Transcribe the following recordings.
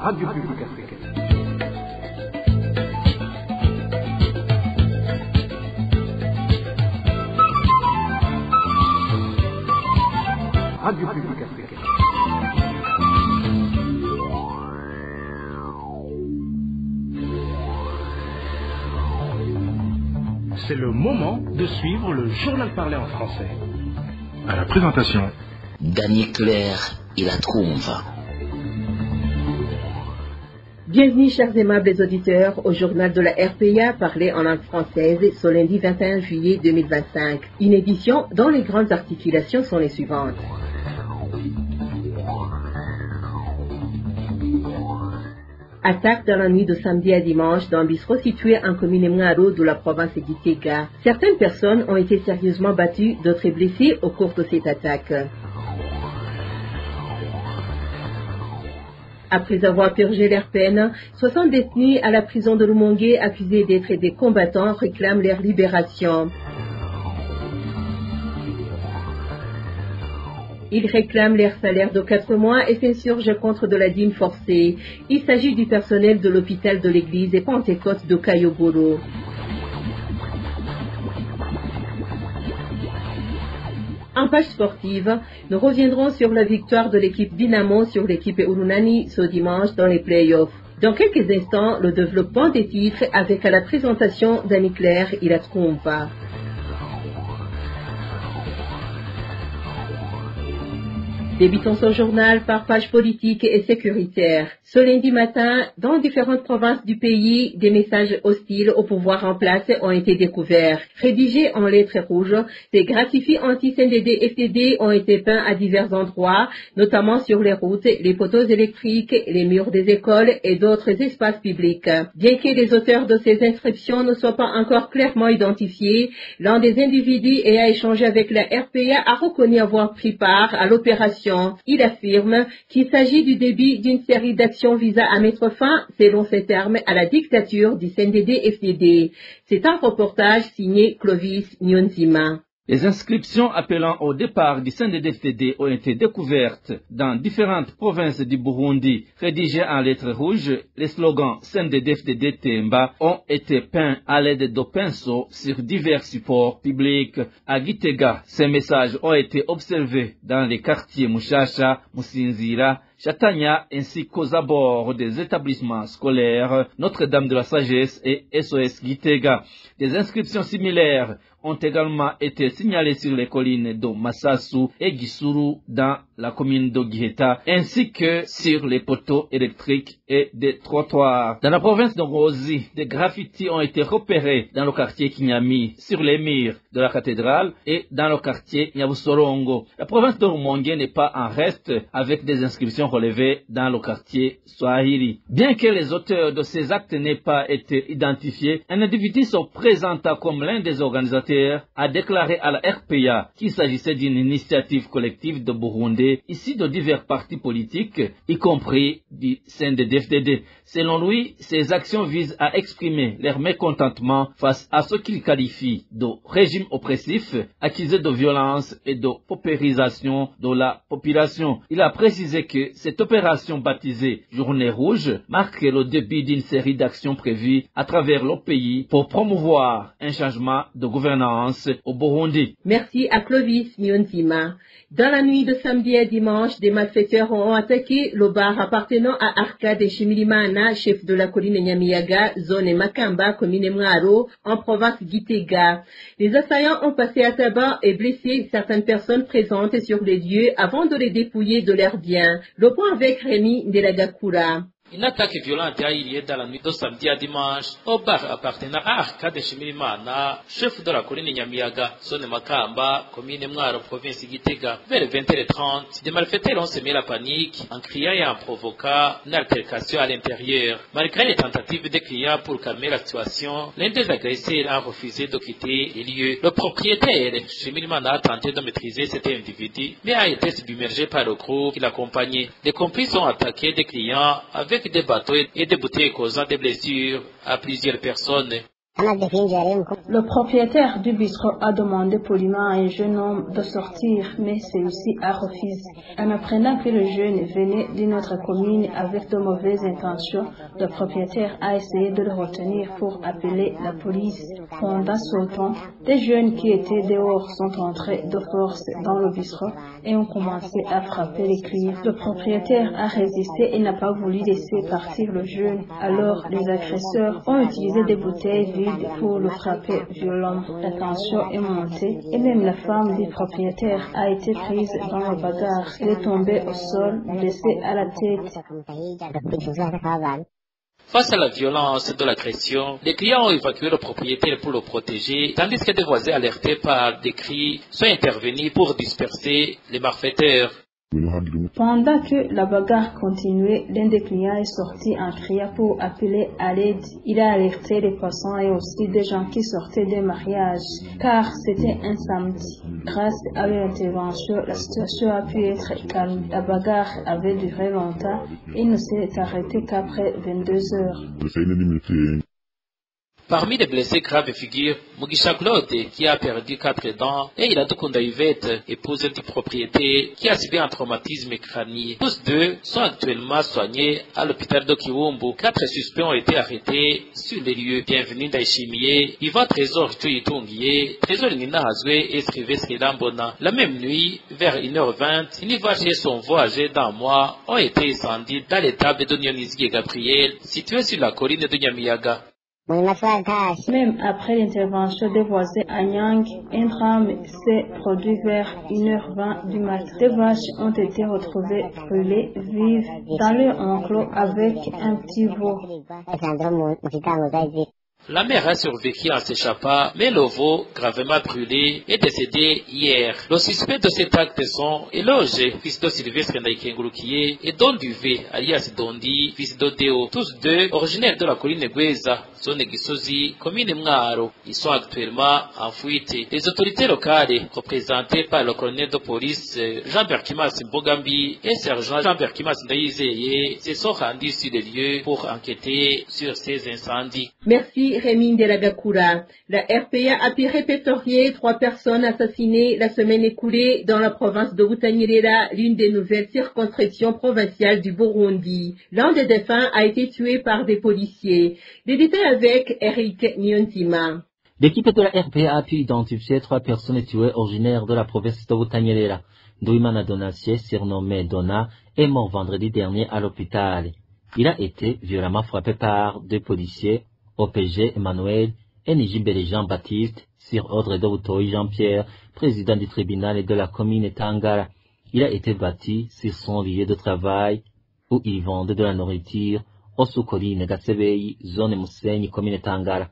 Radio Publique Africaine. Radio Publique Africaine. C'est le moment de suivre le journal parlé en français. À la présentation, Daniel Claire et la Trompe. Bienvenue, chers aimables auditeurs, au journal de la RPA parlé en langue française ce lundi 21 juillet 2025. Une édition dont les grandes articulations sont les suivantes. Attaque dans la nuit de samedi à dimanche dans un bistrot situé en commune Mwaro de la province de Gitega. Certaines personnes ont été sérieusement battues, d'autres blessées au cours de cette attaque. Après avoir purgé leur peine, 60 détenus à la prison de Rumongue accusés d'être des combattants réclament leur libération. Ils réclament leur salaire de 4 mois et s'insurgent contre de la dîme forcée. Il s'agit du personnel de l'hôpital de l'église et Pentecôte de Kayogoro. En page sportive, nous reviendrons sur la victoire de l'équipe Dynamo sur l'équipe Urunani ce dimanche dans les playoffs. Dans quelques instants, le développement des titres avec à la présentation d'Annie Claire et la Trompe. Débutons ce journal par page politique et sécuritaire. Ce lundi matin, dans différentes provinces du pays, des messages hostiles au pouvoir en place ont été découverts. Rédigés en lettres rouges, ces graffitis anti-CNDD-FDD ont été peints à divers endroits, notamment sur les routes, les poteaux électriques, les murs des écoles et d'autres espaces publics. Bien que les auteurs de ces inscriptions ne soient pas encore clairement identifiés, l'un des individus ayant échangé avec la RPA a reconnu avoir pris part à l'opération. Il affirme qu'il s'agit du début d'une série d'actions visant à mettre fin, selon ses termes, à la dictature du CNDD-FDD. C'est un reportage signé Clovis Nyonzima. Les inscriptions appelant au départ du CNDD-FDD ont été découvertes dans différentes provinces du Burundi. Rédigées en lettres rouges, les slogans CNDD-FDD Temba ont été peints à l'aide de pinceaux sur divers supports publics. À Gitega, ces messages ont été observés dans les quartiers Mushasha, Musinzira, Chatanya ainsi qu'aux abords des établissements scolaires Notre-Dame de la Sagesse et SOS Gitega. Des inscriptions similaires ont également été signalées sur les collines de Massassou et Gisuru dans la commune de Giheta, ainsi que sur les poteaux électriques et des trottoirs. Dans la province de Ngozi, des graffitis ont été repérés dans le quartier Kinyami, sur les murs de la cathédrale et dans le quartier Nyabusorongo. La province de Rumongue n'est pas en reste avec des inscriptions relevées dans le quartier Swahili. Bien que les auteurs de ces actes n'aient pas été identifiés, un individu se présenta comme l'un des organisateurs a déclaré à la RPA qu'il s'agissait d'une initiative collective de Burundi, issue de divers partis politiques, y compris du CNDD-FDD. Selon lui, ces actions visent à exprimer leur mécontentement face à ce qu'il qualifie de régime oppressif, accusé de violence et de paupérisation de la population. Il a précisé que cette opération baptisée Journée Rouge marque le début d'une série d'actions prévues à travers le pays pour promouvoir un changement de gouvernance au Burundi. Merci à Clovis Nyonzima. Dans la nuit de samedi à dimanche, des malfaiteurs ont attaqué le bar appartenant à Arcade Shimirimana, chef de la colline Nyamiyaga, zone Makamba, commune Mwaro, en province Gitega. Les assaillants ont passé à tabac et blessé certaines personnes présentes sur les lieux avant de les dépouiller de leurs biens. Le point avec Rémi Ndelagakura. Une attaque violente a eu lieu dans la nuit de samedi à dimanche au bar appartenant à Arcade Shimirimana, chef de la colline Nyamiyaga, zone Makamba, commune Mwaro, province Gitega. Vers 20h30, des malfaiteurs ont semé la panique en criant et en provoquant une altercation à l'intérieur. Malgré les tentatives des clients pour calmer la situation, l'un des agresseurs a refusé de quitter les lieux. Le propriétaire Shimirimana a tenté de maîtriser cet individu, mais a été submergé par le groupe qui l'accompagnait. Les complices ont attaqué des clients avec des bateaux et des bouteilles causant des blessures à plusieurs personnes. Le propriétaire du bistrot a demandé poliment à un jeune homme de sortir, mais celui-ci a refusé. En apprenant que le jeune venait d'une autre commune avec de mauvaises intentions, le propriétaire a essayé de le retenir pour appeler la police. Pendant ce temps, des jeunes qui étaient dehors sont entrés de force dans le bistrot et ont commencé à frapper les clients. Le propriétaire a résisté et n'a pas voulu laisser partir le jeune. Alors, les agresseurs ont utilisé des bouteilles vides pour le frapper violemment. La tension est montée et même la femme du propriétaire a été prise dans la bagarre. Elle est tombée au sol, blessée à la tête. Face à la violence de l'agression, les clients ont évacué le propriétaire pour le protéger, tandis que des voisins alertés par des cris sont intervenus pour disperser les malfaiteurs. Pendant que la bagarre continuait, l'un des clients est sorti en criant pour appeler à l'aide. Il a alerté les passants et aussi des gens qui sortaient des mariages, car c'était un samedi. Grâce à leur intervention, la situation a pu être calme. La bagarre avait duré longtemps et ne s'est arrêtée qu'après 22 heures. Parmi les blessés graves figure Mugisha Claude, qui a perdu 4 dents, et Iradukunda Yvette, épouse du propriétaire, qui a subi un traumatisme crânien. Tous deux sont actuellement soignés à l'hôpital de Kiwumbu. 4 suspects ont été arrêtés sur les lieux. Bienvenue Daishimiye, Yvan Trésor Tuyitungiye, Trésor Ninahazwe et Sylvestre Lambona. La même nuit, vers 1h20, une vache et son veau âgé d'un mois ont été incendiés dans l'étable de Nyonizgi et Gabriel, située sur la colline de Nyamiyaga. Même après l'intervention des voisins à Nyang, un drame s'est produit vers 1h20 du matin. Des vaches ont été retrouvées brûlées vives dans leur enclos avec un petit veau. La mère a survécu en s'échappant, mais le veau, gravement brûlé, est décédé hier. Le suspect de cet acte sont Eloge, fils de Sylvestre Ndaïkengurukiye, et Don Duvé, alias Dondi, fils de Deo, tous deux originaires de la colline Gweza, zone Gisozi, commune Mwaro. Ils sont actuellement en fuite. Les autorités locales, représentées par le colonel de police Jean-Pierre Kimas Mbogambi et sergent Jean-Pierre Kimas Ndaïzeye, se sont rendus sur les lieux pour enquêter sur ces incendies. Merci Rémi Delagakura. La RPA a pu répertorier 3 personnes assassinées la semaine écoulée dans la province de Butanyerera, l'une des nouvelles circonscriptions provinciales du Burundi. L'un des défunts a été tué par des policiers. Les détails avec Eric Nyontima. L'équipe de la RPA a pu identifier 3 personnes tuées originaires de la province de Butanyerera. Douimana Donassier, surnommé Donna, est mort vendredi dernier à l'hôpital. Il a été violemment frappé par 2 policiers, OPG Emmanuel et Nijibere Jean-Baptiste, sur ordre de Utoyi Jean-Pierre, président du tribunal et de la commune Tangara. Il a été battu sur son lieu de travail où il vendait de la nourriture au sous-colline Gatsebei, zone Musenyi, commune Tangara.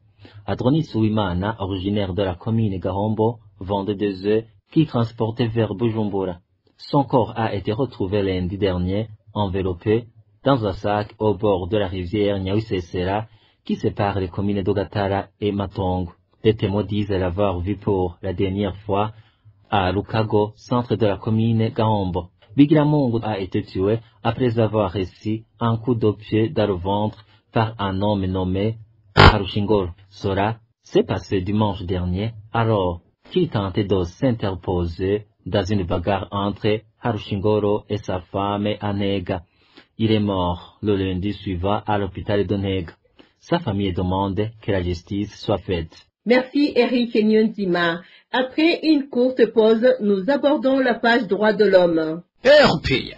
Adronis Ouimana, originaire de la commune Gahombo, vendait des œufs qu'il transportait vers Bujumbura. Son corps a été retrouvé lundi dernier, enveloppé dans un sac au bord de la rivière Nyawisesera, qui sépare les communes d'Ogatara et Matongo. Des témoins disent l'avoir vu pour la dernière fois à Lukago, centre de la commune Gahombo. Bigiramungu a été tué après avoir reçu un coup de pied dans le ventre par un homme nommé Harushingoro. Cela s'est passé dimanche dernier, alors qu'il tentait de s'interposer dans une bagarre entre Harushingoro et sa femme Anega. Il est mort le lundi suivant à l'hôpital de Nega. Sa famille demande que la justice soit faite. Merci Eric Nyonzima. Après une courte pause, nous abordons la page droits de l'homme. RPA.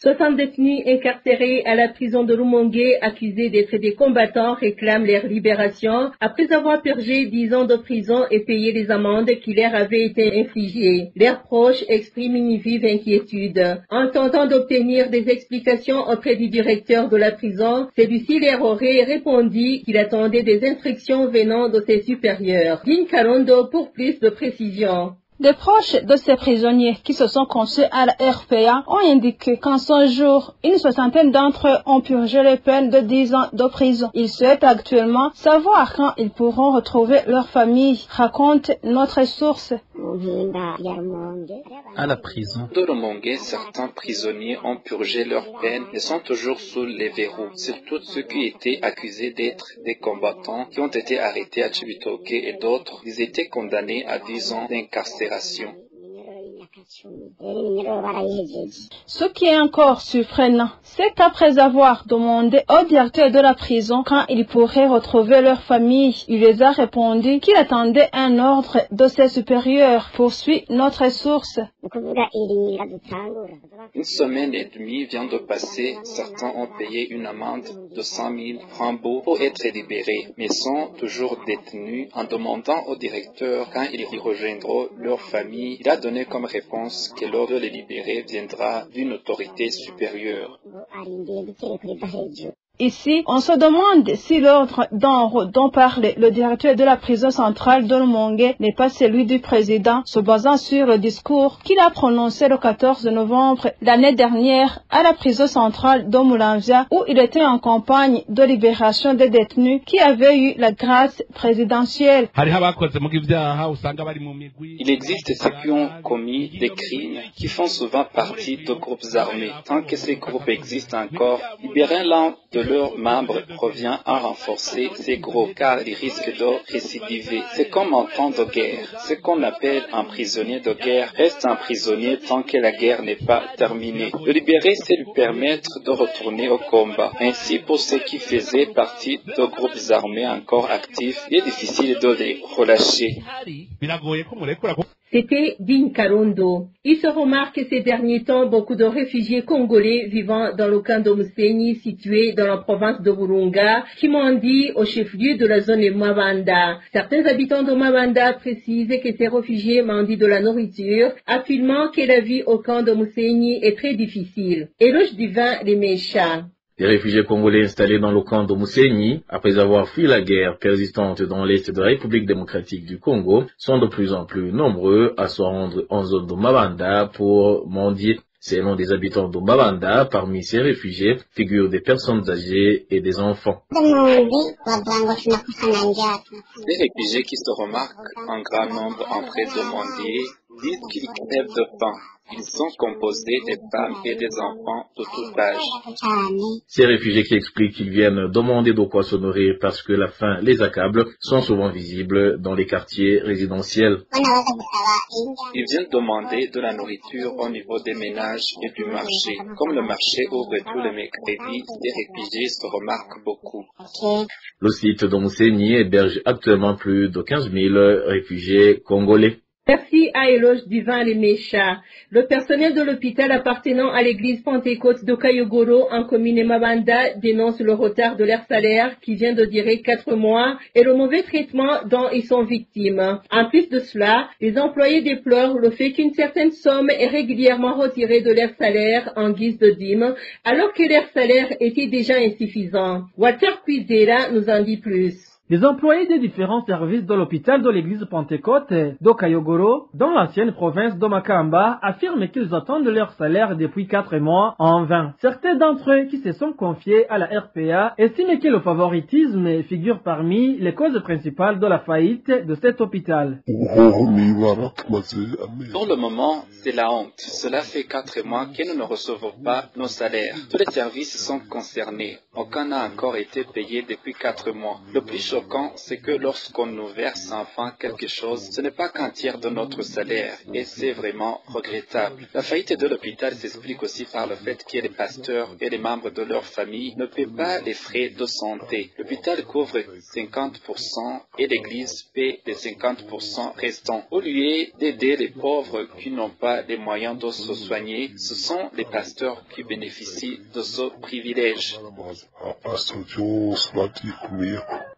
60 détenus incarcérés à la prison de Rumongue, accusés d'être des combattants, réclament leur libération après avoir purgé 10 ans de prison et payé les amendes qui leur avaient été infligées. Leurs proches expriment une vive inquiétude. En tentant d'obtenir des explications auprès du directeur de la prison, celui-ci leur aurait répondu qu'il attendait des instructions venant de ses supérieurs. Dean Karondo pour plus de précisions. Des proches de ces prisonniers qui se sont confiés à la RPA ont indiqué qu'en 100 jours, une 60aine d'entre eux ont purgé les peines de 10 ans de prison. Ils souhaitent actuellement savoir quand ils pourront retrouver leur famille, raconte notre source. À la prison de Rumongue, certains prisonniers ont purgé leur peine et sont toujours sous les verrous, surtout ceux qui étaient accusés d'être des combattants qui ont été arrêtés à Cibitoke et d'autres, ils étaient condamnés à 10 ans d'incarcération. Ce qui est encore surprenant, c'est qu'après avoir demandé au directeur de la prison quand ils pourraient retrouver leur famille, il les a répondu qu'il attendait un ordre de ses supérieurs, poursuit notre source. Une semaine et demie vient de passer, certains ont payé une amende de 100 000 francs pour être libérés, mais sont toujours détenus. En demandant au directeur quand ils rejoindront leur famille, il a donné comme réponse que l'ordre de les libérer viendra d'une autorité supérieure. Ici, on se demande si l'ordre dont parle le directeur de la prison centrale de Rumongue n'est pas celui du président, se basant sur le discours qu'il a prononcé le 14 novembre l'année dernière à la prison centrale de Muramvya, où il était en campagne de libération des détenus qui avaient eu la grâce présidentielle. Il existe ceux qui ont commis des crimes qui font souvent partie de groupes armés. Tant que ces groupes existent encore, libérer l'un de leurs membres revient à renforcer ces groupes car ils risquent de récidiver. C'est comme en temps de guerre. Ce qu'on appelle un prisonnier de guerre reste un prisonnier tant que la guerre n'est pas terminée. Le libérer, c'est lui permettre de retourner au combat. Ainsi, pour ceux qui faisaient partie de groupes armés encore actifs, il est difficile de les relâcher. C'était Digne Karondo. Il se remarque que ces derniers temps, beaucoup de réfugiés congolais vivant dans le camp de Musenyi, situé dans la province de Burunga, qui mendient au chef-lieu de la zone de Mabanda. Certains habitants de Mabanda précisent que ces réfugiés mendient de la nourriture, affirmant que la vie au camp de Musenyi est très difficile. Éloge divin les méchants. Les réfugiés congolais installés dans le camp de Musenyi, après avoir fui la guerre persistante dans l'est de la République démocratique du Congo, sont de plus en plus nombreux à se rendre en zone de Mabanda pour mendier. Selon des habitants de Mabanda, parmi ces réfugiés figurent des personnes âgées et des enfants. Les réfugiés qui se remarquent en grand nombre en train de mendier disent qu'ils crèvent de faim. Ils sont composés des femmes et des enfants de tout âge. Ces réfugiés qui expliquent qu'ils viennent demander de quoi se nourrir parce que la faim les accable sont souvent visibles dans les quartiers résidentiels. Ils viennent demander de la nourriture au niveau des ménages et du marché. Comme le marché ouvre tous les mercredis, les réfugiés se remarquent beaucoup. Le site de Musenyi héberge actuellement plus de 15 000 réfugiés congolais. Merci à Éloge Divin les Méchas. Le personnel de l'hôpital appartenant à l'église Pentecôte de Kayogoro en commune Mabanda dénonce le retard de leur salaire qui vient de durer 4 mois et le mauvais traitement dont ils sont victimes. En plus de cela, les employés déplorent le fait qu'une certaine somme est régulièrement retirée de leur salaire en guise de dîme alors que leur salaire était déjà insuffisant. Walter Cuisera nous en dit plus. Les employés des différents services de l'hôpital de l'église Pentecôte de Kayogoro, dans l'ancienne province de Makamba, affirment qu'ils attendent leur salaire depuis 4 mois en vain. Certains d'entre eux qui se sont confiés à la RPA estiment que le favoritisme figure parmi les causes principales de la faillite de cet hôpital. Pour le moment, c'est la honte. Cela fait 4 mois que nous ne recevons pas nos salaires. Tous les services sont concernés. Aucun n'a encore été payé depuis 4 mois. Le plus choquant, c'est que lorsqu'on nous verse enfin quelque chose, ce n'est pas qu'un tiers de notre salaire, et c'est vraiment regrettable. La faillite de l'hôpital s'explique aussi par le fait que les pasteurs et les membres de leur famille ne paient pas les frais de santé. L'hôpital couvre 50% et l'église paie les 50% restants. Au lieu d'aider les pauvres qui n'ont pas les moyens de se soigner, ce sont les pasteurs qui bénéficient de ce privilège.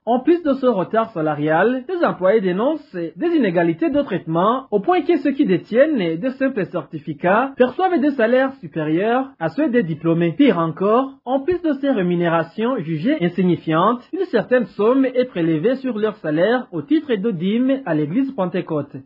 En plus de ce retard salarial, les employés dénoncent des inégalités de traitement au point que ceux qui détiennent de simples certificats perçoivent des salaires supérieurs à ceux des diplômés. Pire encore, en plus de ces rémunérations jugées insignifiantes, une certaine somme est prélevée sur leur salaire au titre de dîme à l'église Pentecôte.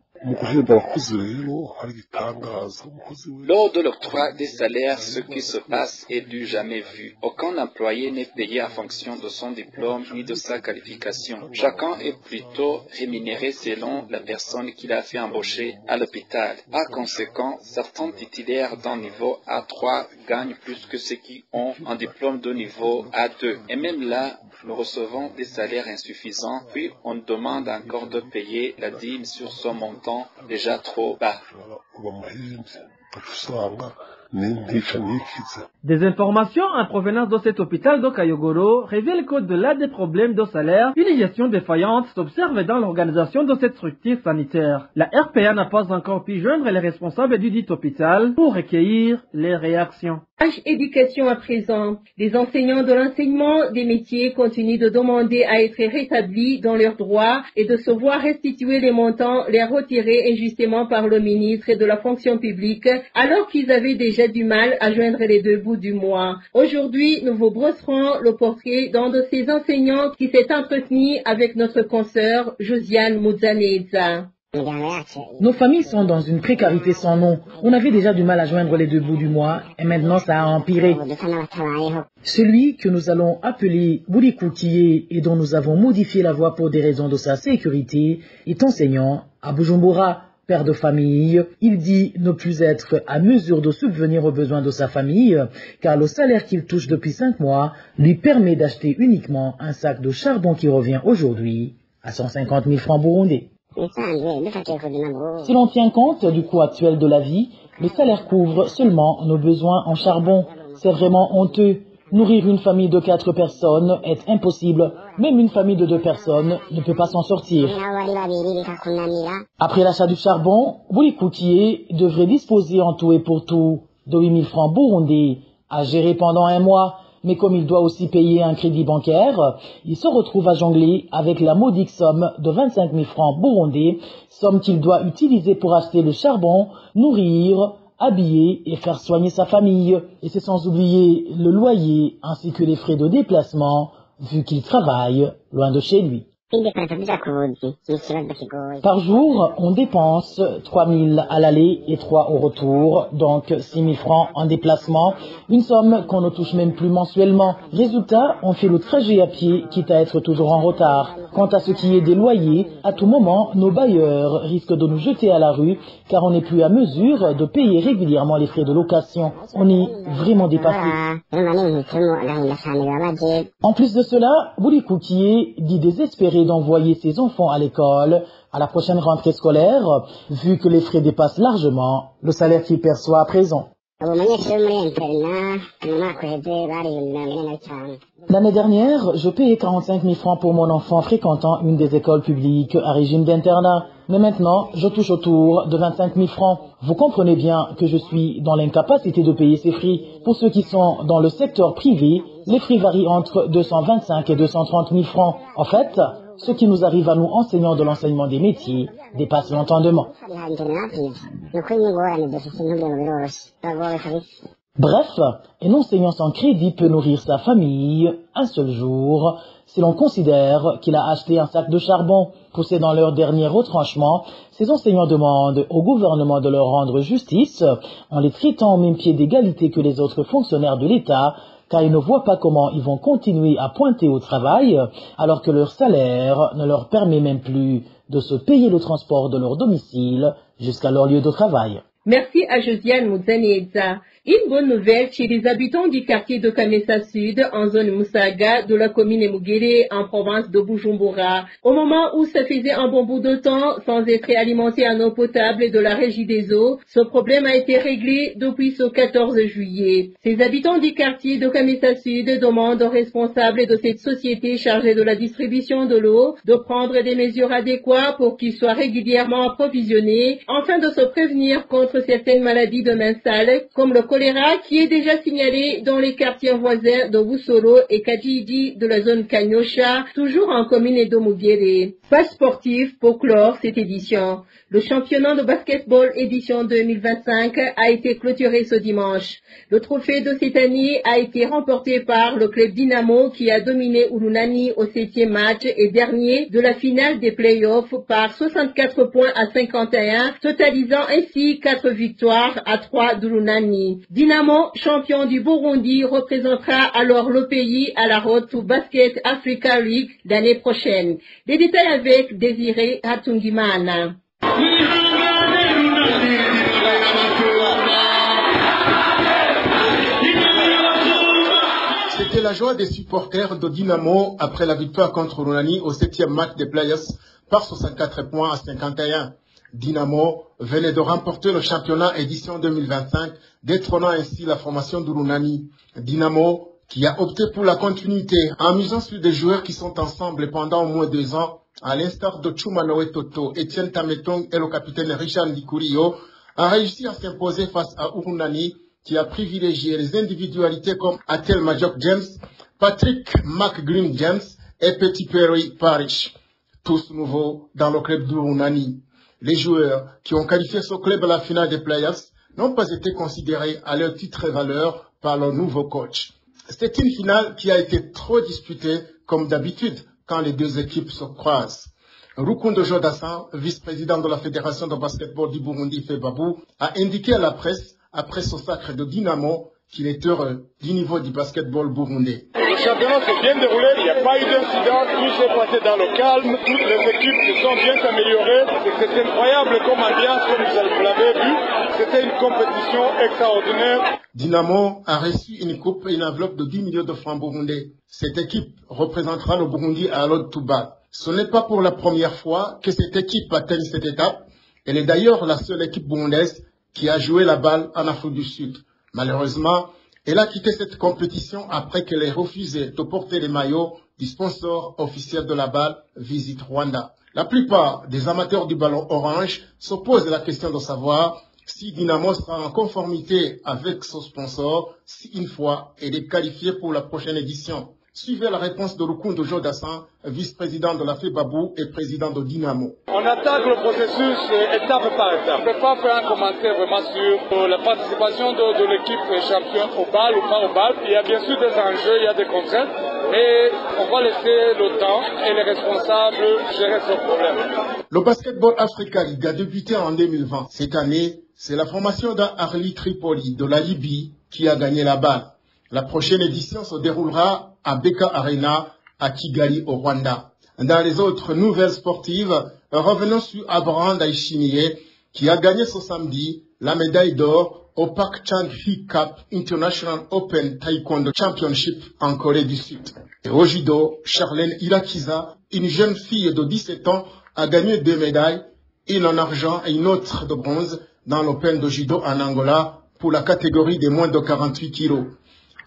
Lors de l'octroi des salaires, ce qui se passe est du jamais vu. Aucun employé n'est payé en fonction de son diplôme ni de sa qualification. Chacun est plutôt rémunéré selon la personne qu'il a fait embaucher à l'hôpital. Par conséquent, certains titulaires d'un niveau A3 gagnent plus que ceux qui ont un diplôme de niveau A2. Et même là, nous recevons des salaires insuffisants, puis on demande encore de payer la dîme sur ce montant déjà trop bas. Des informations en provenance de cet hôpital d'Okayogoro révèlent qu'au-delà des problèmes de salaire, une gestion défaillante s'observe dans l'organisation de cette structure sanitaire. La RPA n'a pas encore pu joindre les responsables du dit hôpital pour recueillir les réactions. Éducation à présent. Les enseignants de l'enseignement des métiers continuent de demander à être rétablis dans leurs droits et de se voir restituer les montants les retirés injustement par le ministre de la fonction publique alors qu'ils avaient déjà du mal à joindre les deux bouts du mois. Aujourd'hui, nous vous brosserons le portrait d'un de ces enseignants qui s'est entretenu avec notre consoeur Josiane Mouzaneza. Nos familles sont dans une précarité sans nom. On avait déjà du mal à joindre les deux bouts du mois et maintenant ça a empiré. Celui que nous allons appeler Bourikoutié et dont nous avons modifié la voix pour des raisons de sa sécurité est enseignant à Bujumbura. Père de famille, il dit ne plus être à mesure de subvenir aux besoins de sa famille car le salaire qu'il touche depuis 5 mois lui permet d'acheter uniquement un sac de charbon qui revient aujourd'hui à 150 000 francs burundais. Si l'on tient compte du coût actuel de la vie, le salaire couvre seulement nos besoins en charbon. C'est vraiment honteux. Nourrir une famille de 4 personnes est impossible. Même une famille de 2 personnes ne peut pas s'en sortir. Après l'achat du charbon, Bourikoutié devrait disposer en tout et pour tout de 8 000 francs burundais à gérer pendant 1 mois. Mais comme il doit aussi payer un crédit bancaire, il se retrouve à jongler avec la modique somme de 25 000 francs burundais, somme qu'il doit utiliser pour acheter le charbon, nourrir, habiller et faire soigner sa famille. Et c'est sans oublier le loyer ainsi que les frais de déplacement, vu qu'il travaille loin de chez lui. Par jour, on dépense 3 000 à l'aller et 3 au retour, donc 6 000 francs en déplacement, une somme qu'on ne touche même plus mensuellement. Résultat, on fait le trajet à pied, quitte à être toujours en retard. Quant à ce qui est des loyers, à tout moment, nos bailleurs risquent de nous jeter à la rue, car on n'est plus à mesure de payer régulièrement les frais de location. On est vraiment dépassé. En plus de cela, Bourikoutié dit désespéré d'envoyer ses enfants à l'école à la prochaine rentrée scolaire, vu que les frais dépassent largement le salaire qu'il perçoit à présent. L'année dernière, je payais 45 000 francs pour mon enfant fréquentant une des écoles publiques à régime d'internat. Mais maintenant, je touche autour de 25 000 francs. Vous comprenez bien que je suis dans l'incapacité de payer ces frais. Pour ceux qui sont dans le secteur privé, les frais varient entre 225 et 230 000 francs. En fait, ce qui nous arrive à nous enseignants de l'enseignement des métiers dépasse l'entendement. Bref, un enseignant sans crédit peut nourrir sa famille un seul jour si l'on considère qu'il a acheté un sac de charbon. Poussés dans leur dernier retranchement, ces enseignants demandent au gouvernement de leur rendre justice en les traitant au même pied d'égalité que les autres fonctionnaires de l'État, car ils ne voient pas comment ils vont continuer à pointer au travail alors que leur salaire ne leur permet même plus de se payer le transport de leur domicile jusqu'à leur lieu de travail. Merci à Josiane Mouzaneza. Une bonne nouvelle chez les habitants du quartier de Kamesa Sud, en zone Musaga, de la commune Mugere, en province de Bujumbura. Au moment où ça faisait un bon bout de temps sans être alimenté en eau potable de la régie des eaux, ce problème a été réglé depuis ce 14 juillet. Ces habitants du quartier de Kamesa Sud demandent aux responsables de cette société chargée de la distribution de l'eau de prendre des mesures adéquates pour qu'ils soient régulièrement approvisionnés, afin de se prévenir contre certaines maladies de main sale, comme le choléra qui est déjà signalé dans les quartiers voisins de Boussoro et Kadjidi de la zone Kanyosha, toujours en commune d'Omugere. Page sportive pour clore cette édition. Le championnat de basketball édition 2025 a été clôturé ce dimanche. Le trophée de cette année a été remporté par le club Dynamo qui a dominé Urunani au 7e match et dernier de la finale des playoffs par 64 points à 51, totalisant ainsi 4 victoires à 3 d'Urunani. Dynamo, champion du Burundi, représentera alors le pays à la Road to Basket Africa League l'année prochaine. Les détails avec Désiré Hatungimana. C'était la joie des supporters de Dynamo après la victoire contre Urunani au 7e match des playoffs par 64 points à 51. Dynamo venait de remporter le championnat édition 2025, détrônant ainsi la formation d'Urunani. Dynamo qui a opté pour la continuité en misant sur des joueurs qui sont ensemble pendant au moins 2 ans, à l'instar de Chumanoe Toto, Etienne Tametong et le capitaine Richard Ndikurio, a réussi à s'imposer face à Urunani qui a privilégié les individualités comme Atel Majok James, Patrick McGreen James et Petit Perry Parish, tous nouveaux dans le club d'Urunani. Les joueurs qui ont qualifié ce club à la finale des playoffs n'ont pas été considérés à leur titre et valeur par leur nouveau coach. C'est une finale qui a été trop disputée comme d'habitude quand les deux équipes se croisent. Rukundo Jodassin, vice-président de la Fédération de basketball du Burundi, FEBABU, a indiqué à la presse, après ce sacre de Dynamo, qu'il est heureux du niveau du basketball burundais. Le championnat s'est bien déroulé, il n'y a pas eu d'incident, tout s'est passé dans le calme, toutes les équipes se sont bien améliorées. C'est incroyable comme ambiance, comme vous l'avez vu. C'était une compétition extraordinaire. Dynamo a reçu une coupe et une enveloppe de 10 millions de francs burundais. Cette équipe représentera le Burundi à l'Odd to Bal. Ce n'est pas pour la première fois que cette équipe atteigne cette étape. Elle est d'ailleurs la seule équipe burundaise qui a joué la balle en Afrique du Sud. Malheureusement, elle a quitté cette compétition après qu'elle ait refusé de porter les maillots du sponsor officiel de la balle, Visit Rwanda. La plupart des amateurs du ballon orange se posent la question de savoir si Dynamo sera en conformité avec son sponsor si une fois elle est qualifiée pour la prochaine édition. Suivez la réponse de Rukundo Jodassin, vice-président de la FEBABU et président de Dynamo. On attaque le processus étape par étape. On ne peut pas faire un commentaire vraiment sur la participation de l'équipe championne au BAL ou pas au BAL. Il y a bien sûr des enjeux, il y a des contraintes, mais on va laisser le temps et les responsables gérer ce problème. Le Basketball Africa League a débuté en 2020. Cette année, c'est la formation d'Arli Tripoli de la Libye qui a gagné la balle. La prochaine édition se déroulera à Beka Arena, à Kigali, au Rwanda. Dans les autres nouvelles sportives, revenons sur Abraham Daishimiye, qui a gagné ce samedi la médaille d'or au Park Chang-hee Cup International Open Taekwondo Championship en Corée du Sud. Et au judo, Charlène Irakiza, une jeune fille de 17 ans, a gagné 2 médailles, une en argent et une autre de bronze, dans l'Open de judo en Angola pour la catégorie des moins de 48 kilos.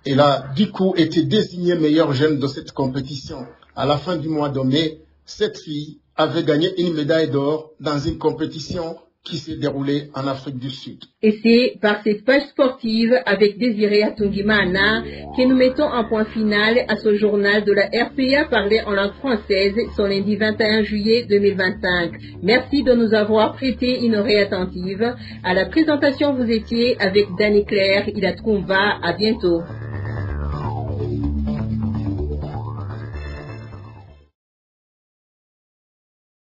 Elle a du coup été désignée meilleure jeune de cette compétition. À la fin du mois de mai, cette fille avait gagné une médaille d'or dans une compétition qui s'est déroulée en Afrique du Sud. Et c'est par cette page sportive avec Désiré Hatungimana que nous mettons un point final à ce journal de la RPA parlé en langue française ce lundi 21 juillet 2025. Merci de nous avoir prêté une oreille attentive. À la présentation, vous étiez avec Dani Claire Ilatrumba. À bientôt.